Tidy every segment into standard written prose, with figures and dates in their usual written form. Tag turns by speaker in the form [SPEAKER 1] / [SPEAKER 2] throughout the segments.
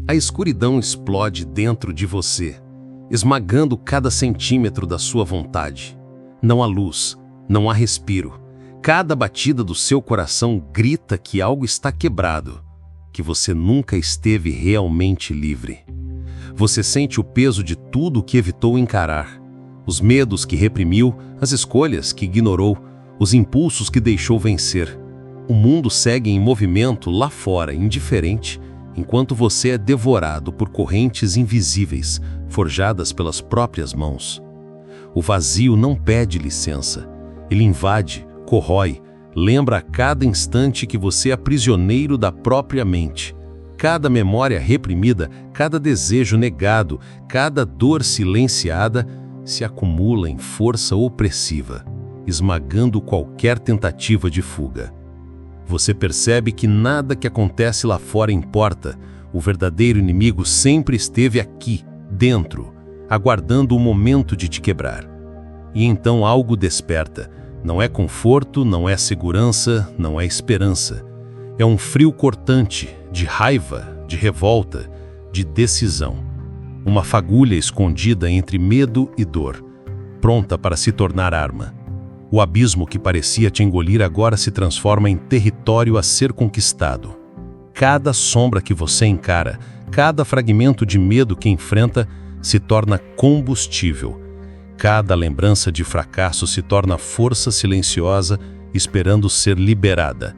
[SPEAKER 1] A escuridão explode dentro de você, esmagando cada centímetro da sua vontade. Não há luz, não há respiro. Cada batida do seu coração grita que algo está quebrado, que você nunca esteve realmente livre. Você sente o peso de tudo o que evitou encarar, os medos que reprimiu, as escolhas que ignorou, os impulsos que deixou vencer. O mundo segue em movimento lá fora, indiferente, enquanto você é devorado por correntes invisíveis, forjadas pelas próprias mãos. O vazio não pede licença. Ele invade, corrói, lembra a cada instante que você é prisioneiro da própria mente. Cada memória reprimida, cada desejo negado, cada dor silenciada se acumula em força opressiva, esmagando qualquer tentativa de fuga. Você percebe que nada que acontece lá fora importa. O verdadeiro inimigo sempre esteve aqui, dentro, aguardando o momento de te quebrar. E então algo desperta. Não é conforto, não é segurança, não é esperança. É um frio cortante, de raiva, de revolta, de decisão. Uma fagulha escondida entre medo e dor, pronta para se tornar arma. O abismo que parecia te engolir agora se transforma em território a ser conquistado. Cada sombra que você encara, cada fragmento de medo que enfrenta, se torna combustível. Cada lembrança de fracasso se torna força silenciosa, esperando ser liberada.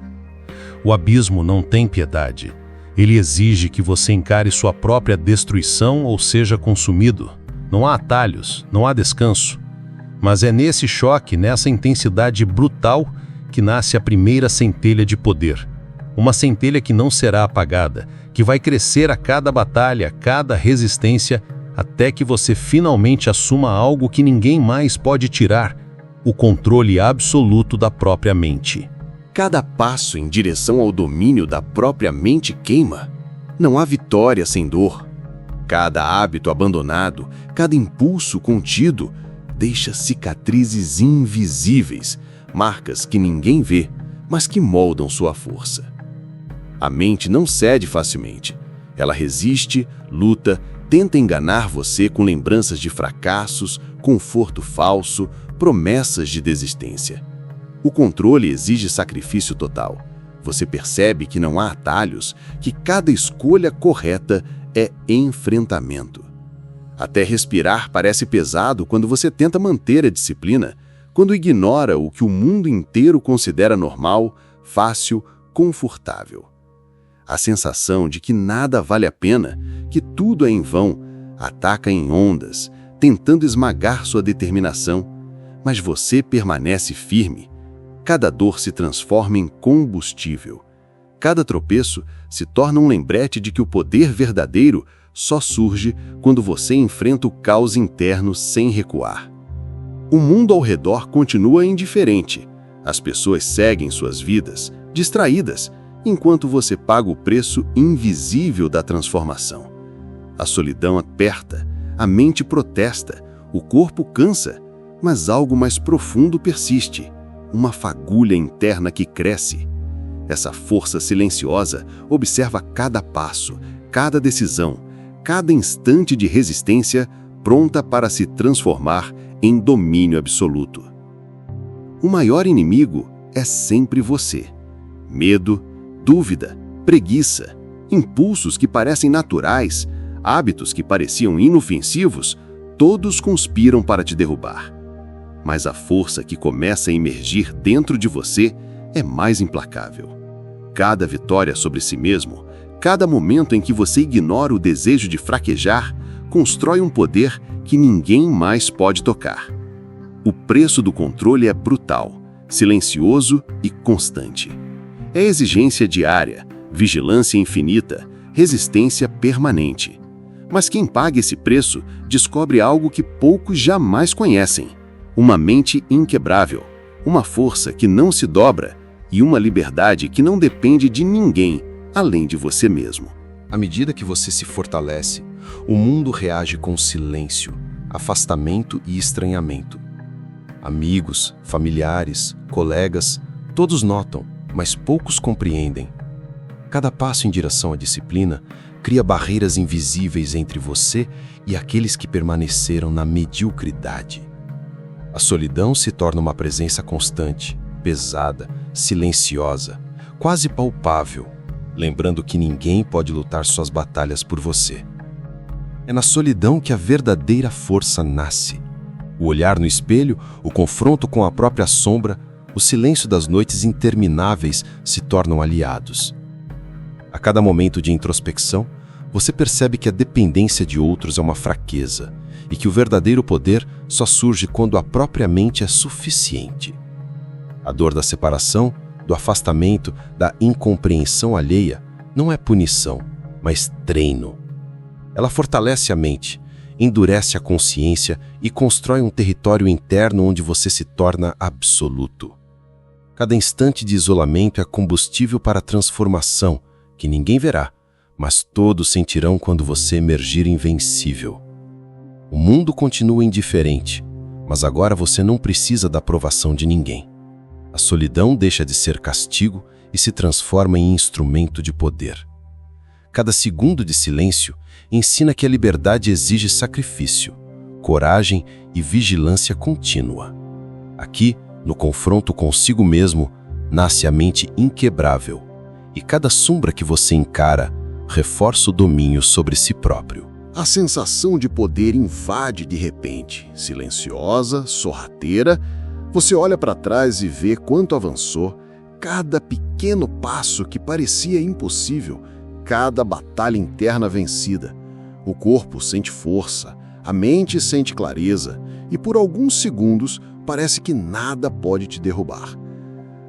[SPEAKER 1] O abismo não tem piedade. Ele exige que você encare sua própria destruição ou seja consumido. Não há atalhos, não há descanso. Mas é nesse choque, nessa intensidade brutal, que nasce a primeira centelha de poder. Uma centelha que não será apagada, que vai crescer a cada batalha, a cada resistência, até que você finalmente assuma algo que ninguém mais pode tirar: o controle absoluto da própria mente.
[SPEAKER 2] Cada passo em direção ao domínio da própria mente queima. Não há vitória sem dor. Cada hábito abandonado, cada impulso contido, deixa cicatrizes invisíveis, marcas que ninguém vê, mas que moldam sua força. A mente não cede facilmente. Ela resiste, luta, tenta enganar você com lembranças de fracassos, conforto falso, promessas de desistência. O controle exige sacrifício total. Você percebe que não há atalhos, que cada escolha correta é enfrentamento. Até respirar parece pesado quando você tenta manter a disciplina, quando ignora o que o mundo inteiro considera normal, fácil, confortável. A sensação de que nada vale a pena, que tudo é em vão, ataca em ondas, tentando esmagar sua determinação, mas você permanece firme. Cada dor se transforma em combustível. Cada tropeço se torna um lembrete de que o poder verdadeiro só surge quando você enfrenta o caos interno sem recuar. O mundo ao redor continua indiferente. As pessoas seguem suas vidas, distraídas, enquanto você paga o preço invisível da transformação. A solidão aperta, a mente protesta, o corpo cansa, mas algo mais profundo persiste. Uma fagulha interna que cresce. Essa força silenciosa observa cada passo, cada decisão, cada instante de resistência, pronta para se transformar em domínio absoluto. O maior inimigo é sempre você. Medo, dúvida, preguiça, impulsos que parecem naturais, hábitos que pareciam inofensivos, todos conspiram para te derrubar. Mas a força que começa a emergir dentro de você é mais implacável. Cada vitória sobre si mesmo, cada momento em que você ignora o desejo de fraquejar, constrói um poder que ninguém mais pode tocar. O preço do controle é brutal, silencioso e constante. É exigência diária, vigilância infinita, resistência permanente. Mas quem paga esse preço descobre algo que poucos jamais conhecem: uma mente inquebrável, uma força que não se dobra e uma liberdade que não depende de ninguém além de você mesmo.
[SPEAKER 3] À medida que você se fortalece, o mundo reage com silêncio, afastamento e estranhamento. Amigos, familiares, colegas, todos notam, mas poucos compreendem. Cada passo em direção à disciplina cria barreiras invisíveis entre você e aqueles que permaneceram na mediocridade. A solidão se torna uma presença constante, pesada, silenciosa, quase palpável, lembrando que ninguém pode lutar suas batalhas por você. É na solidão que a verdadeira força nasce. O olhar no espelho, o confronto com a própria sombra, o silêncio das noites intermináveis se tornam aliados. A cada momento de introspecção, você percebe que a dependência de outros é uma fraqueza e que o verdadeiro poder só surge quando a própria mente é suficiente. A dor da separação, do afastamento, da incompreensão alheia não é punição, mas treino. Ela fortalece a mente, endurece a consciência e constrói um território interno onde você se torna absoluto. Cada instante de isolamento é combustível para a transformação, que ninguém verá, mas todos sentirão quando você emergir invencível. O mundo continua indiferente, mas agora você não precisa da aprovação de ninguém. A solidão deixa de ser castigo e se transforma em instrumento de poder. Cada segundo de silêncio ensina que a liberdade exige sacrifício, coragem e vigilância contínua. Aqui, no confronto consigo mesmo, nasce a mente inquebrável, e cada sombra que você encara reforça o domínio sobre si próprio.
[SPEAKER 2] A sensação de poder invade de repente, silenciosa, sorrateira. Você olha para trás e vê quanto avançou, cada pequeno passo que parecia impossível, cada batalha interna vencida. O corpo sente força, a mente sente clareza, e por alguns segundos parece que nada pode te derrubar.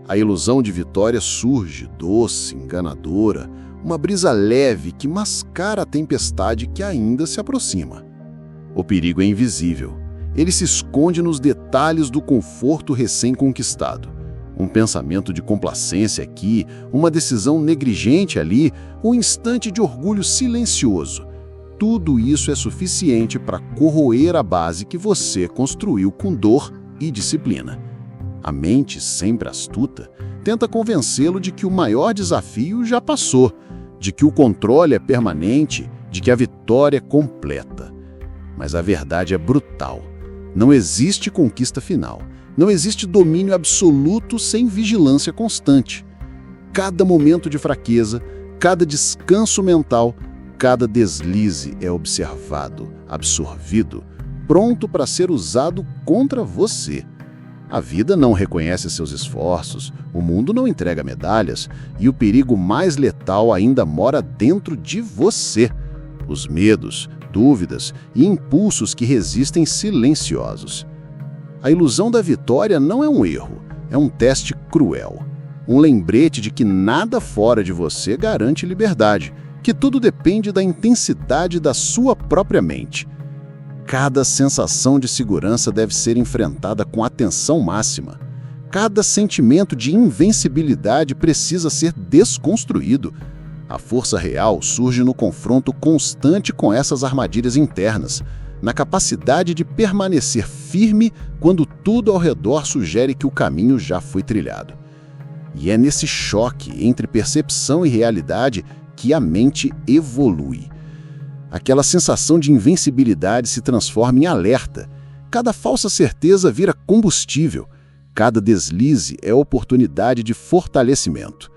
[SPEAKER 2] A ilusão de vitória surge, doce, enganadora, uma brisa leve que mascara a tempestade que ainda se aproxima. O perigo é invisível. Ele se esconde nos detalhes do conforto recém-conquistado. Um pensamento de complacência aqui, uma decisão negligente ali, um instante de orgulho silencioso. Tudo isso é suficiente para corroer a base que você construiu com dor e disciplina. A mente, sempre astuta, tenta convencê-lo de que o maior desafio já passou, de que o controle é permanente, de que a vitória é completa. Mas a verdade é brutal. Não existe conquista final. Não existe domínio absoluto sem vigilância constante. Cada momento de fraqueza, cada descanso mental, cada deslize é observado, absorvido, pronto para ser usado contra você. A vida não reconhece seus esforços, o mundo não entrega medalhas e o perigo mais letal ainda mora dentro de você. Os medos, dúvidas e impulsos que resistem silenciosos. A ilusão da vitória não é um erro, é um teste cruel. Um lembrete de que nada fora de você garante liberdade, que tudo depende da intensidade da sua própria mente. Cada sensação de segurança deve ser enfrentada com atenção máxima. Cada sentimento de invencibilidade precisa ser desconstruído. A força real surge no confronto constante com essas armadilhas internas, na capacidade de permanecer firme quando tudo ao redor sugere que o caminho já foi trilhado. E é nesse choque entre percepção e realidade que a mente evolui. Aquela sensação de invencibilidade se transforma em alerta. Cada falsa certeza vira combustível. Cada deslize é oportunidade de fortalecimento.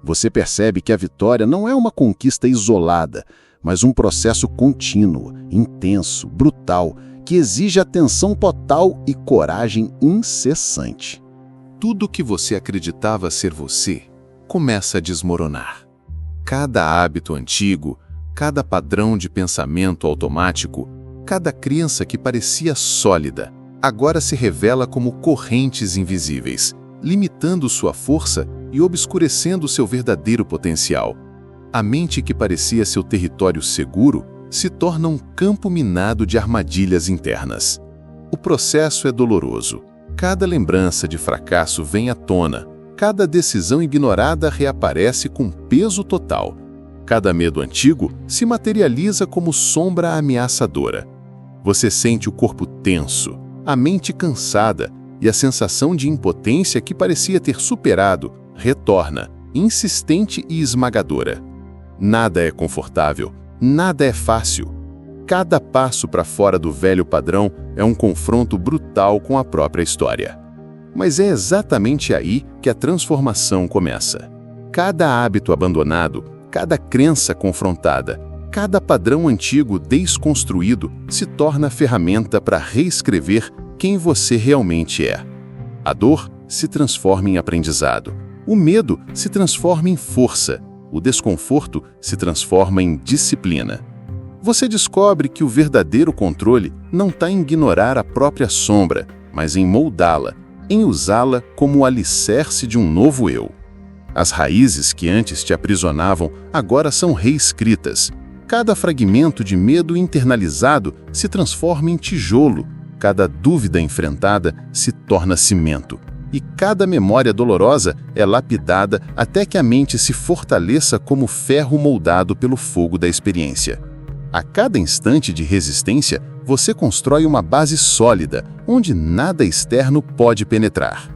[SPEAKER 2] Você percebe que a vitória não é uma conquista isolada, mas um processo contínuo, intenso, brutal, que exige atenção total e coragem incessante.
[SPEAKER 4] Tudo que você acreditava ser você começa a desmoronar. Cada hábito antigo, cada padrão de pensamento automático, cada crença que parecia sólida, agora se revela como correntes invisíveis, limitando sua força e obscurecendo seu verdadeiro potencial. A mente que parecia seu território seguro se torna um campo minado de armadilhas internas. O processo é doloroso. Cada lembrança de fracasso vem à tona. Cada decisão ignorada reaparece com peso total. Cada medo antigo se materializa como sombra ameaçadora. Você sente o corpo tenso, a mente cansada e a sensação de impotência que parecia ter superado retorna, insistente e esmagadora. Nada é confortável, nada é fácil. Cada passo para fora do velho padrão é um confronto brutal com a própria história. Mas é exatamente aí que a transformação começa. Cada hábito abandonado, cada crença confrontada, cada padrão antigo desconstruído se torna ferramenta para reescrever quem você realmente é. A dor se transforma em aprendizado. O medo se transforma em força. O desconforto se transforma em disciplina. Você descobre que o verdadeiro controle não está em ignorar a própria sombra, mas em moldá-la, em usá-la como o alicerce de um novo eu. As raízes que antes te aprisionavam agora são reescritas. Cada fragmento de medo internalizado se transforma em tijolo, cada dúvida enfrentada se torna cimento. E cada memória dolorosa é lapidada até que a mente se fortaleça como ferro moldado pelo fogo da experiência. A cada instante de resistência, você constrói uma base sólida, onde nada externo pode penetrar.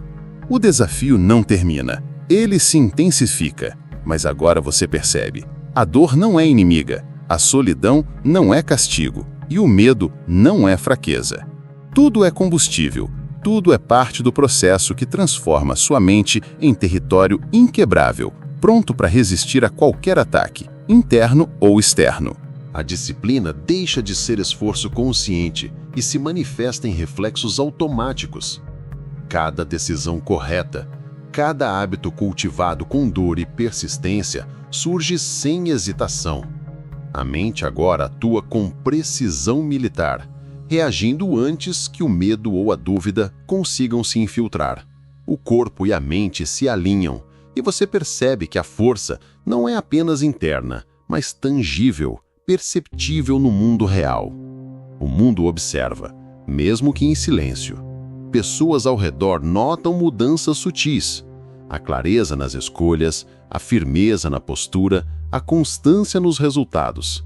[SPEAKER 4] O desafio não termina, ele se intensifica. Mas agora você percebe, a dor não é inimiga, a solidão não é castigo, e o medo não é fraqueza. Tudo é combustível. Tudo é parte do processo que transforma sua mente em território inquebrável, pronto para resistir a qualquer ataque, interno ou externo.
[SPEAKER 1] A disciplina deixa de ser esforço consciente e se manifesta em reflexos automáticos. Cada decisão correta, cada hábito cultivado com dor e persistência surge sem hesitação. A mente agora atua com precisão militar, reagindo antes que o medo ou a dúvida consigam se infiltrar. O corpo e a mente se alinham, e você percebe que a força não é apenas interna, mas tangível, perceptível no mundo real. O mundo observa, mesmo que em silêncio. Pessoas ao redor notam mudanças sutis. A clareza nas escolhas, a firmeza na postura, a constância nos resultados.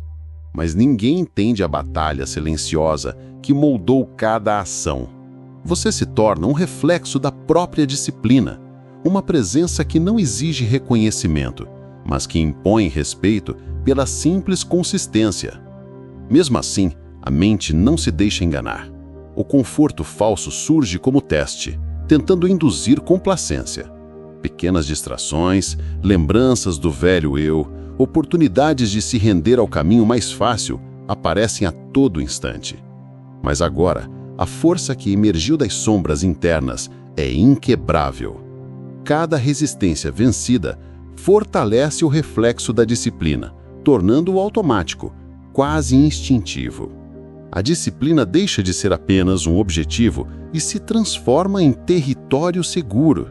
[SPEAKER 1] Mas ninguém entende a batalha silenciosa que moldou cada ação. Você se torna um reflexo da própria disciplina, uma presença que não exige reconhecimento, mas que impõe respeito pela simples consistência. Mesmo assim, a mente não se deixa enganar. O conforto falso surge como teste, tentando induzir complacência. Pequenas distrações, lembranças do velho eu, oportunidades de se render ao caminho mais fácil aparecem a todo instante. Mas agora, a força que emergiu das sombras internas é inquebrável. Cada resistência vencida fortalece o reflexo da disciplina, tornando-o automático, quase instintivo. A disciplina deixa de ser apenas um objetivo e se transforma em território seguro.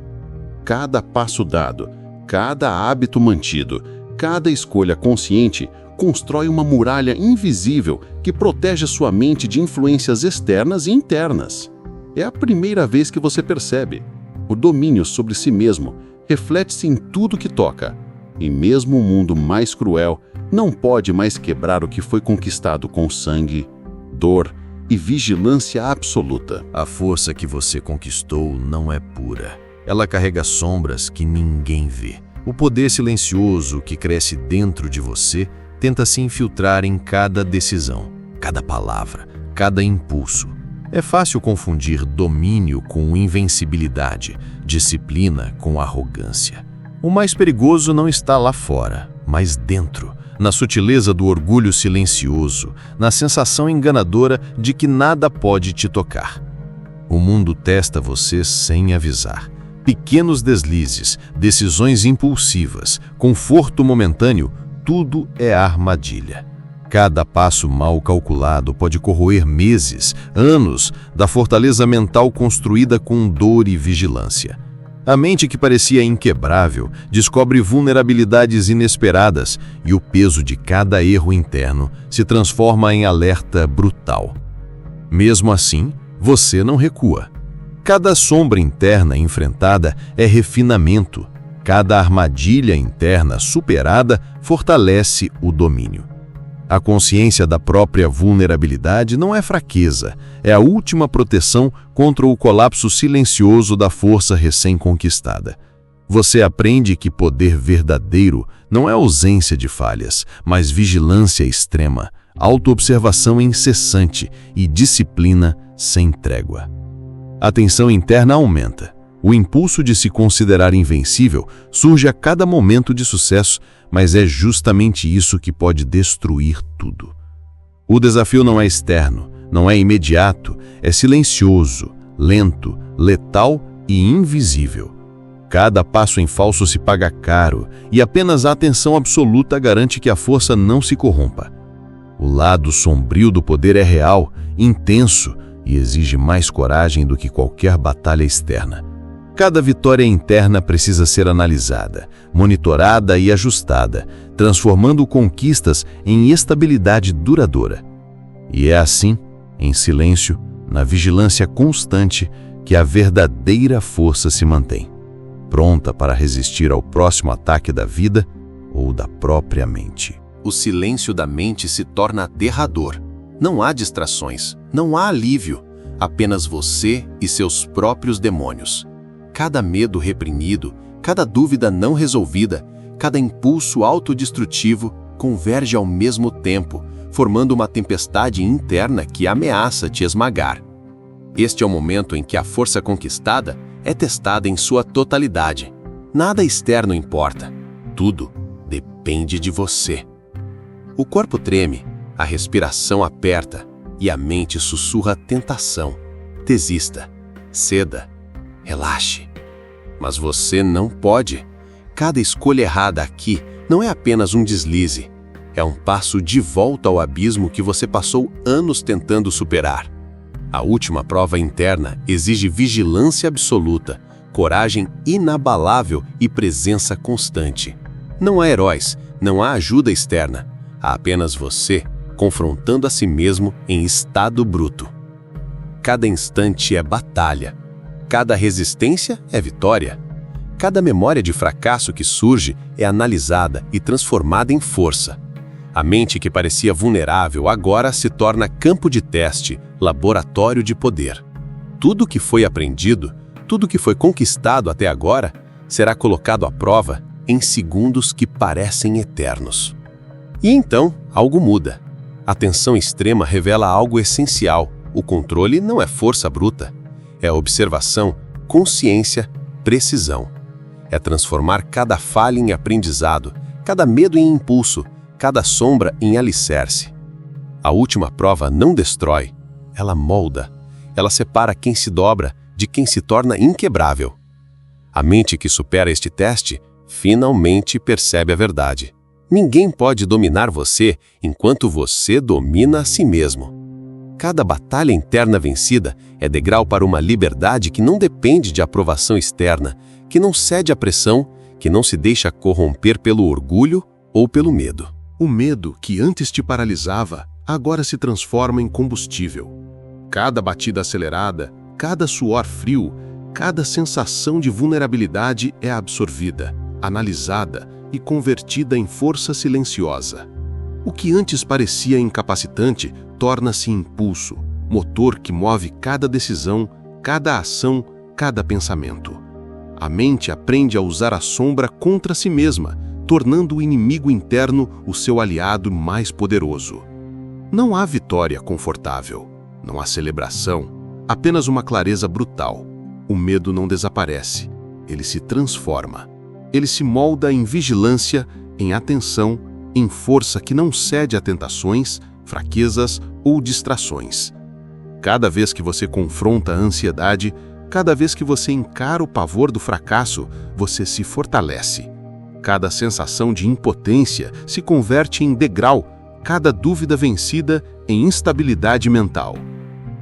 [SPEAKER 1] Cada passo dado, cada hábito mantido, cada escolha consciente constrói uma muralha invisível que protege sua mente de influências externas e internas. É a primeira vez que você percebe. O domínio sobre si mesmo reflete-se em tudo que toca. E mesmo o mundo mais cruel não pode mais quebrar o que foi conquistado com sangue, dor e vigilância absoluta.
[SPEAKER 3] A força que você conquistou não é pura. Ela carrega sombras que ninguém vê. O poder silencioso que cresce dentro de você tenta se infiltrar em cada decisão, cada palavra, cada impulso. É fácil confundir domínio com invencibilidade, disciplina com arrogância. O mais perigoso não está lá fora, mas dentro, na sutileza do orgulho silencioso, na sensação enganadora de que nada pode te tocar. O mundo testa você sem avisar. Pequenos deslizes, decisões impulsivas, conforto momentâneo, tudo é armadilha. Cada passo mal calculado pode corroer meses, anos da fortaleza mental construída com dor e vigilância. A mente que parecia inquebrável descobre vulnerabilidades inesperadas e o peso de cada erro interno se transforma em alerta brutal. Mesmo assim, você não recua. Cada sombra interna enfrentada é refinamento. Cada armadilha interna superada fortalece o domínio. A consciência da própria vulnerabilidade não é fraqueza, é a última proteção contra o colapso silencioso da força recém-conquistada. Você aprende que poder verdadeiro não é ausência de falhas, mas vigilância extrema, autoobservação incessante e disciplina sem trégua. A tensão interna aumenta. O impulso de se considerar invencível surge a cada momento de sucesso, mas é justamente isso que pode destruir tudo. O desafio não é externo, não é imediato, é silencioso, lento, letal e invisível. Cada passo em falso se paga caro e apenas a atenção absoluta garante que a força não se corrompa. O lado sombrio do poder é real, intenso e exige mais coragem do que qualquer batalha externa. Cada vitória interna precisa ser analisada, monitorada e ajustada, transformando conquistas em estabilidade duradoura. E é assim, em silêncio, na vigilância constante, que a verdadeira força se mantém, pronta para resistir ao próximo ataque da vida ou da própria mente.
[SPEAKER 1] O silêncio da mente se torna aterrador. Não há distrações, não há alívio, apenas você e seus próprios demônios. Cada medo reprimido, cada dúvida não resolvida, cada impulso autodestrutivo converge ao mesmo tempo, formando uma tempestade interna que ameaça te esmagar. Este é o momento em que a força conquistada é testada em sua totalidade. Nada externo importa. Tudo depende de você. O corpo treme, a respiração aperta e a mente sussurra tentação. Desista, ceda, relaxe. Mas você não pode. Cada escolha errada aqui não é apenas um deslize. É um passo de volta ao abismo que você passou anos tentando superar. A última prova interna exige vigilância absoluta, coragem inabalável e presença constante. Não há heróis, não há ajuda externa. Há apenas você, confrontando a si mesmo em estado bruto. Cada instante é batalha. Cada resistência é vitória. Cada memória de fracasso que surge é analisada e transformada em força. A mente que parecia vulnerável agora se torna campo de teste, laboratório de poder. Tudo que foi aprendido, tudo que foi conquistado até agora, será colocado à prova em segundos que parecem eternos. E então, algo muda. A tensão extrema revela algo essencial. O controle não é força bruta. É observação, consciência, precisão. É transformar cada falha em aprendizado, cada medo em impulso, cada sombra em alicerce. A última prova não destrói, ela molda. Ela separa quem se dobra de quem se torna inquebrável. A mente que supera este teste finalmente percebe a verdade. Ninguém pode dominar você enquanto você domina a si mesmo. Cada batalha interna vencida é degrau para uma liberdade que não depende de aprovação externa, que não cede à pressão, que não se deixa corromper pelo orgulho ou pelo medo.
[SPEAKER 4] O medo que antes te paralisava, agora se transforma em combustível. Cada batida acelerada, cada suor frio, cada sensação de vulnerabilidade é absorvida, analisada e convertida em força silenciosa. O que antes parecia incapacitante torna-se impulso, motor que move cada decisão, cada ação, cada pensamento. A mente aprende a usar a sombra contra si mesma, tornando o inimigo interno o seu aliado mais poderoso. Não há vitória confortável, não há celebração, apenas uma clareza brutal. O medo não desaparece, ele se transforma. Ele se molda em vigilância, em atenção, em força que não cede a tentações, fraquezas ou distrações. Cada vez que você confronta a ansiedade, cada vez que você encara o pavor do fracasso, você se fortalece. Cada sensação de impotência se converte em degrau, cada dúvida vencida em instabilidade mental.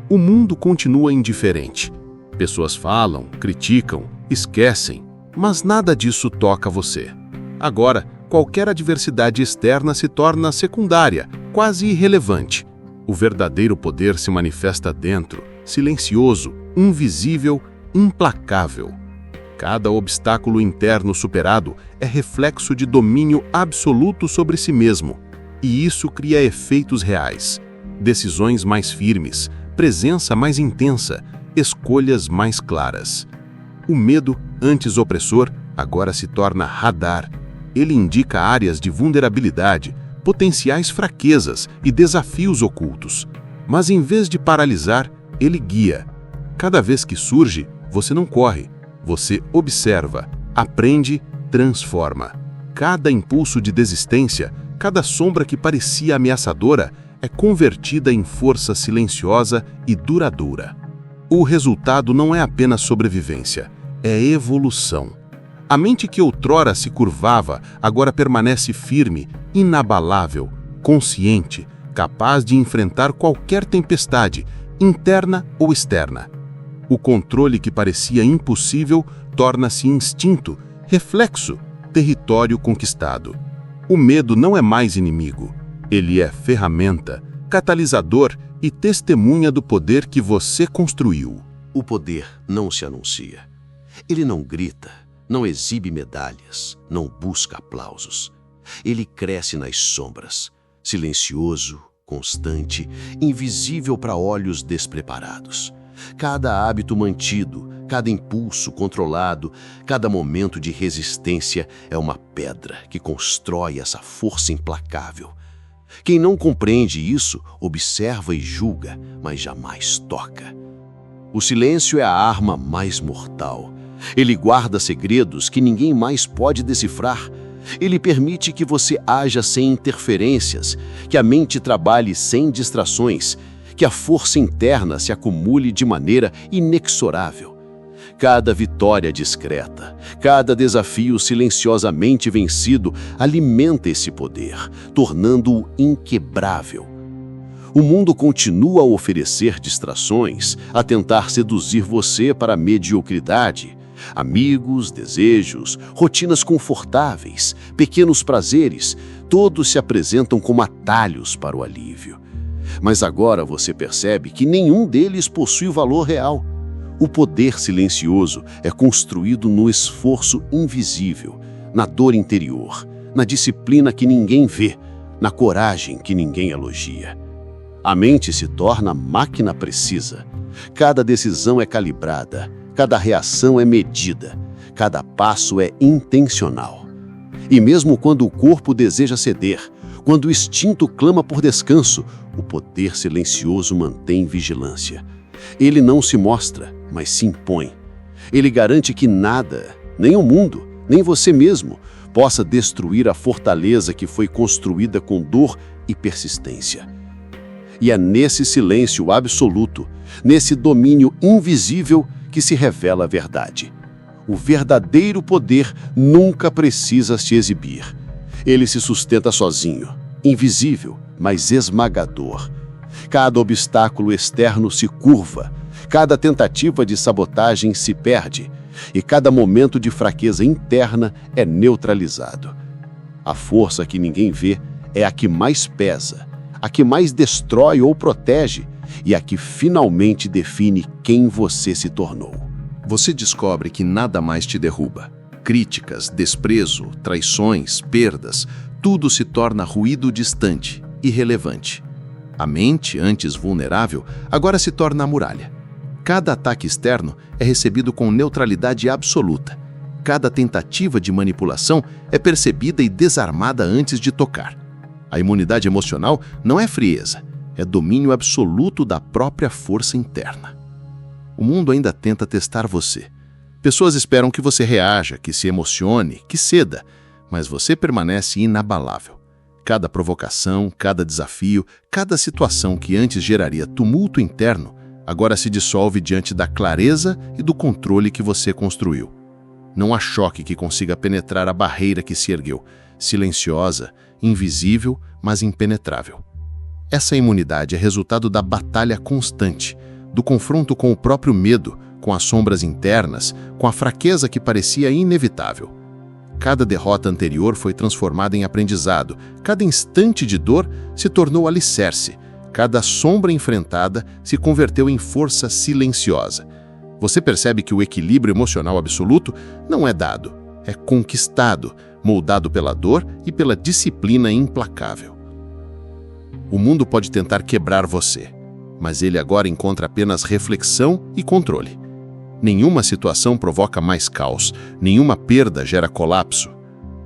[SPEAKER 4] O mundo continua indiferente. Pessoas falam, criticam, esquecem, mas nada disso toca você. Agora, qualquer adversidade externa se torna secundária, quase irrelevante. O verdadeiro poder se manifesta dentro, silencioso, invisível, implacável. Cada obstáculo interno superado é reflexo de domínio absoluto sobre si mesmo, e isso cria efeitos reais. Decisões mais firmes, presença mais intensa, escolhas mais claras. O medo, antes opressor, agora se torna radar. Ele indica áreas de vulnerabilidade, potenciais fraquezas e desafios ocultos. Mas em vez de paralisar, ele guia. Cada vez que surge, você não corre, você observa, aprende, transforma. Cada impulso de desistência, cada sombra que parecia ameaçadora, é convertida em força silenciosa e duradoura. O resultado não é apenas sobrevivência, é evolução. A mente que outrora se curvava, agora permanece firme, inabalável, consciente, capaz de enfrentar qualquer tempestade, interna ou externa. O controle que parecia impossível torna-se instinto, reflexo, território conquistado. O medo não é mais inimigo. Ele é ferramenta, catalisador e testemunha do poder que você construiu.
[SPEAKER 1] O poder não se anuncia. Ele não grita, não exibe medalhas, não busca aplausos. Ele cresce nas sombras, silencioso, constante, invisível para olhos despreparados. Cada hábito mantido, cada impulso controlado, cada momento de resistência é uma pedra que constrói essa força implacável. Quem não compreende isso, observa e julga, mas jamais toca. O silêncio é a arma mais mortal. Ele guarda segredos que ninguém mais pode decifrar. Ele permite que você haja sem interferências, que a mente trabalhe sem distrações, que a força interna se acumule de maneira inexorável. Cada vitória discreta, cada desafio silenciosamente vencido alimenta esse poder, tornando-o inquebrável. O mundo continua a oferecer distrações, a tentar seduzir você para a mediocridade. Amigos, desejos, rotinas confortáveis, pequenos prazeres, todos se apresentam como atalhos para o alívio. Mas agora você percebe que nenhum deles possui valor real. O poder silencioso é construído no esforço invisível, na dor interior, na disciplina que ninguém vê, na coragem que ninguém elogia. A mente se torna máquina precisa. Cada decisão é calibrada, cada reação é medida, cada passo é intencional. E mesmo quando o corpo deseja ceder, quando o instinto clama por descanso, o poder silencioso mantém vigilância. Ele não se mostra, mas se impõe. Ele garante que nada, nem o mundo, nem você mesmo, possa destruir a fortaleza que foi construída com dor e persistência. E é nesse silêncio absoluto, nesse domínio invisível, que se revela a verdade. O verdadeiro poder nunca precisa se exibir. Ele se sustenta sozinho, invisível, mas esmagador. Cada obstáculo externo se curva, cada tentativa de sabotagem se perde, e cada momento de fraqueza interna é neutralizado. A força que ninguém vê é a que mais pesa, a que mais destrói ou protege, e a que finalmente define quem você se tornou.
[SPEAKER 4] Você descobre que nada mais te derruba. Críticas, desprezo, traições, perdas, tudo se torna ruído distante, irrelevante. A mente, antes vulnerável, agora se torna a muralha. Cada ataque externo é recebido com neutralidade absoluta. Cada tentativa de manipulação é percebida e desarmada antes de tocar. A imunidade emocional não é frieza, é domínio absoluto da própria força interna. O mundo ainda tenta testar você. Pessoas esperam que você reaja, que se emocione, que ceda, mas você permanece inabalável. Cada provocação, cada desafio, cada situação que antes geraria tumulto interno, agora se dissolve diante da clareza e do controle que você construiu. Não há choque que consiga penetrar a barreira que se ergueu, silenciosa, invisível, mas impenetrável. Essa imunidade é resultado da batalha constante, do confronto com o próprio medo, com as sombras internas, com a fraqueza que parecia inevitável. Cada derrota anterior foi transformada em aprendizado, cada instante de dor se tornou alicerce, cada sombra enfrentada se converteu em força silenciosa. Você percebe que o equilíbrio emocional absoluto não é dado, é conquistado, moldado pela dor e pela disciplina implacável. O mundo pode tentar quebrar você, mas ele agora encontra apenas reflexão e controle. Nenhuma situação provoca mais caos, nenhuma perda gera colapso.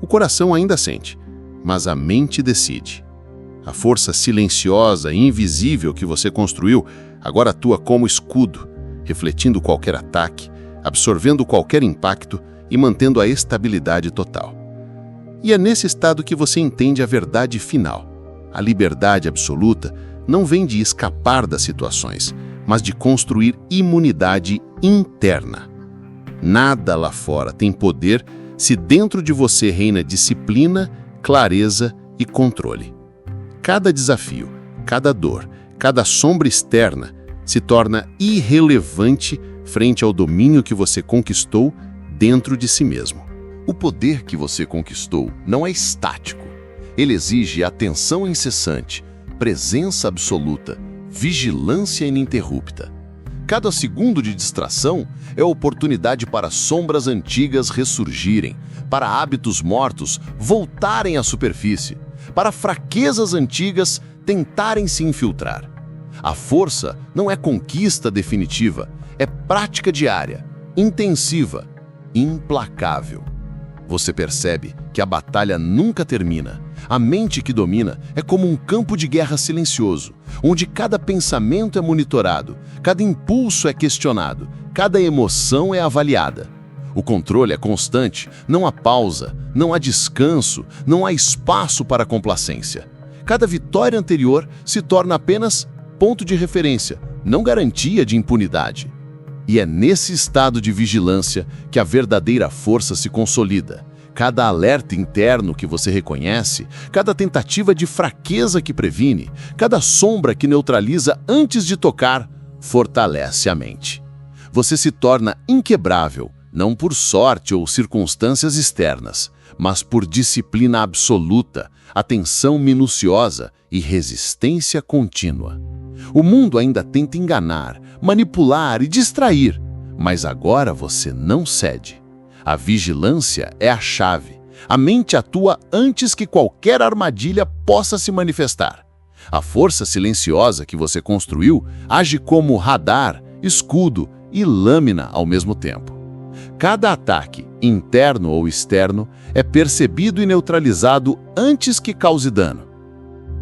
[SPEAKER 4] O coração ainda sente, mas a mente decide. A força silenciosa e invisível que você construiu agora atua como escudo, refletindo qualquer ataque, absorvendo qualquer impacto e mantendo a estabilidade total. E é nesse estado que você entende a verdade final. A liberdade absoluta não vem de escapar das situações, mas de construir imunidade interna. Nada lá fora tem poder se dentro de você reina disciplina, clareza e controle. Cada desafio, cada dor, cada sombra externa se torna irrelevante frente ao domínio que você conquistou dentro de si mesmo.
[SPEAKER 5] O poder que você conquistou não é estático. Ele exige atenção incessante, presença absoluta, vigilância ininterrupta. Cada segundo de distração é oportunidade para sombras antigas ressurgirem, para hábitos mortos voltarem à superfície, para fraquezas antigas tentarem se infiltrar. A força não é conquista definitiva, é prática diária, intensiva, implacável. Você percebe que a batalha nunca termina. A mente que domina é como um campo de guerra silencioso, onde cada pensamento é monitorado, cada impulso é questionado, cada emoção é avaliada. O controle é constante, não há pausa, não há descanso, não há espaço para complacência. Cada vitória anterior se torna apenas ponto de referência, não garantia de impunidade. E é nesse estado de vigilância que a verdadeira força se consolida. Cada alerta interno que você reconhece, cada tentativa de fraqueza que previne, cada sombra que neutraliza antes de tocar, fortalece a mente. Você se torna inquebrável, não por sorte ou circunstâncias externas, mas por disciplina absoluta, atenção minuciosa e resistência contínua. O mundo ainda tenta enganar, manipular e distrair, mas agora você não cede. A vigilância é a chave. A mente atua antes que qualquer armadilha possa se manifestar. A força silenciosa que você construiu age como radar, escudo e lâmina ao mesmo tempo. Cada ataque, interno ou externo, é percebido e neutralizado antes que cause dano.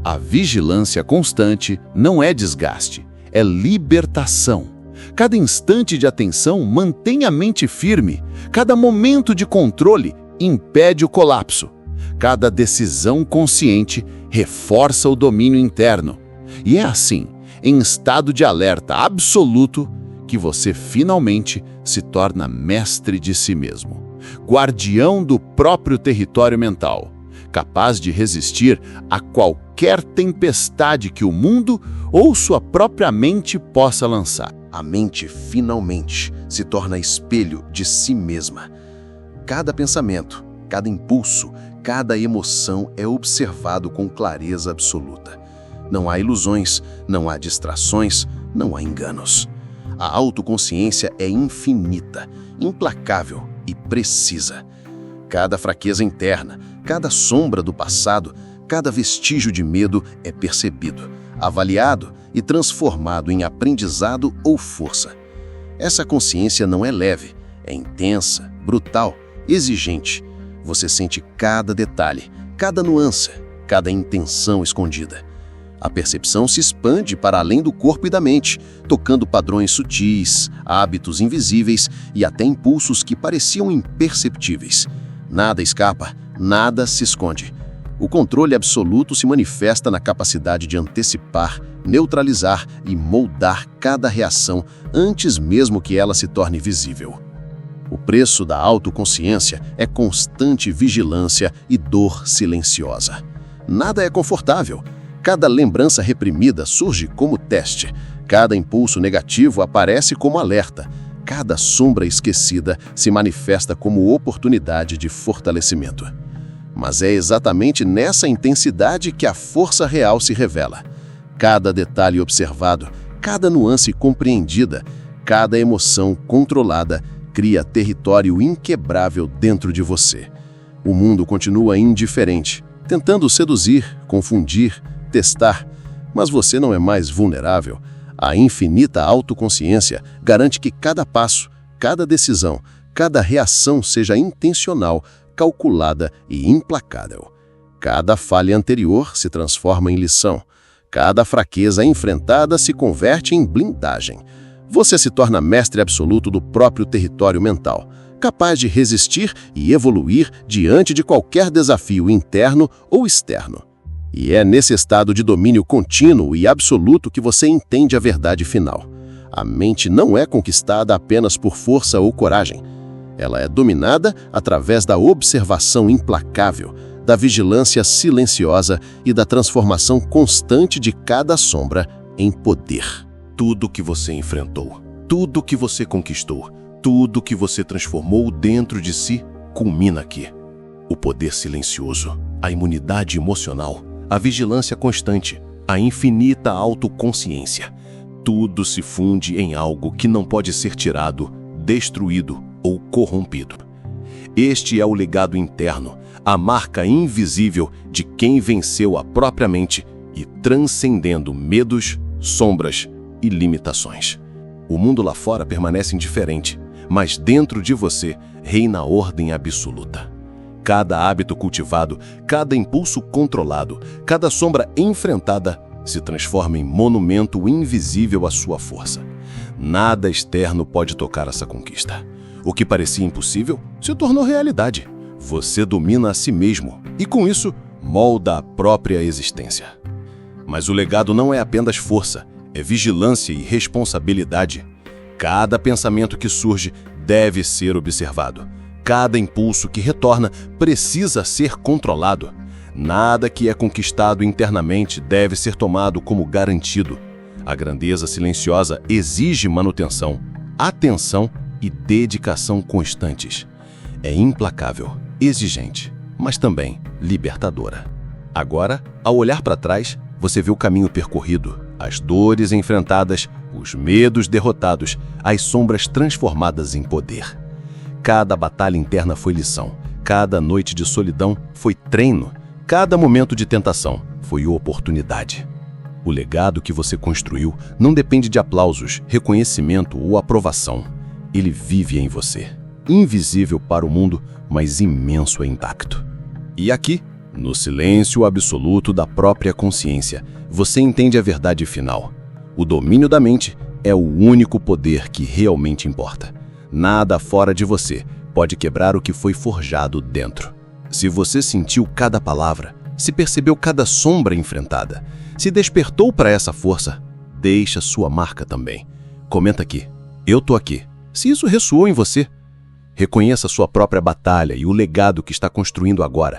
[SPEAKER 5] A vigilância constante não é desgaste, é libertação. Cada instante de atenção mantém a mente firme. Cada momento de controle impede o colapso. Cada decisão consciente reforça o domínio interno. E é assim, em estado de alerta absoluto, que você finalmente se torna mestre de si mesmo, guardião do próprio território mental, capaz de resistir a qualquer tempestade que o mundo ou sua própria mente possa lançar.
[SPEAKER 2] A mente finalmente se torna espelho de si mesma. Cada pensamento, cada impulso, cada emoção é observado com clareza absoluta. Não há ilusões, não há distrações, não há enganos. A autoconsciência é infinita, implacável e precisa. Cada fraqueza interna, cada sombra do passado, cada vestígio de medo é percebido, avaliado e transformado em aprendizado ou força. Essa consciência não é leve, é intensa, brutal, exigente. Você sente cada detalhe, cada nuance, cada intenção escondida. A percepção se expande para além do corpo e da mente, tocando padrões sutis, hábitos invisíveis e até impulsos que pareciam imperceptíveis. Nada escapa, nada se esconde. O controle absoluto se manifesta na capacidade de antecipar, neutralizar e moldar cada reação antes mesmo que ela se torne visível. O preço da autoconsciência é constante vigilância e dor silenciosa. Nada é confortável. Cada lembrança reprimida surge como teste. Cada impulso negativo aparece como alerta. Cada sombra esquecida se manifesta como oportunidade de fortalecimento. Mas é exatamente nessa intensidade que a força real se revela. Cada detalhe observado, cada nuance compreendida, cada emoção controlada cria território inquebrável dentro de você. O mundo continua indiferente, tentando seduzir, confundir, testar, mas você não é mais vulnerável. A infinita autoconsciência garante que cada passo, cada decisão, cada reação seja intencional, calculada e implacável. Cada falha anterior se transforma em lição. Cada fraqueza enfrentada se converte em blindagem. Você se torna mestre absoluto do próprio território mental, capaz de resistir e evoluir diante de qualquer desafio interno ou externo. E é nesse estado de domínio contínuo e absoluto que você entende a verdade final. A mente não é conquistada apenas por força ou coragem. Ela é dominada através da observação implacável, da vigilância silenciosa e da transformação constante de cada sombra em poder.
[SPEAKER 5] Tudo que você enfrentou, tudo que você conquistou, tudo que você transformou dentro de si, culmina aqui. O poder silencioso, a imunidade emocional, a vigilância constante, a infinita autoconsciência. Tudo se funde em algo que não pode ser tirado, destruído ou corrompido. Este é o legado interno, a marca invisível de quem venceu a própria mente e transcendendo medos, sombras e limitações. O mundo lá fora permanece indiferente, mas dentro de você reina a ordem absoluta. Cada hábito cultivado, cada impulso controlado, cada sombra enfrentada se transforma em monumento invisível à sua força. Nada externo pode tocar essa conquista. O que parecia impossível se tornou realidade. Você domina a si mesmo e, com isso, molda a própria existência. Mas o legado não é apenas força, é vigilância e responsabilidade. Cada pensamento que surge deve ser observado. Cada impulso que retorna precisa ser controlado. Nada que é conquistado internamente deve ser tomado como garantido. A grandeza silenciosa exige manutenção, atenção e dedicação constantes. É implacável, exigente, mas também libertadora. Agora, ao olhar para trás, você vê o caminho percorrido, as dores enfrentadas, os medos derrotados, as sombras transformadas em poder. Cada batalha interna foi lição, cada noite de solidão foi treino, cada momento de tentação foi oportunidade. O legado que você construiu não depende de aplausos, reconhecimento ou aprovação. Ele vive em você, invisível para o mundo, mas imenso e intacto. E aqui, no silêncio absoluto da própria consciência, você entende a verdade final. O domínio da mente é o único poder que realmente importa. Nada fora de você pode quebrar o que foi forjado dentro. Se você sentiu cada palavra, se percebeu cada sombra enfrentada, se despertou para essa força, deixa sua marca também. Comenta aqui, eu tô aqui. Se isso ressoou em você, reconheça sua própria batalha e o legado que está construindo agora.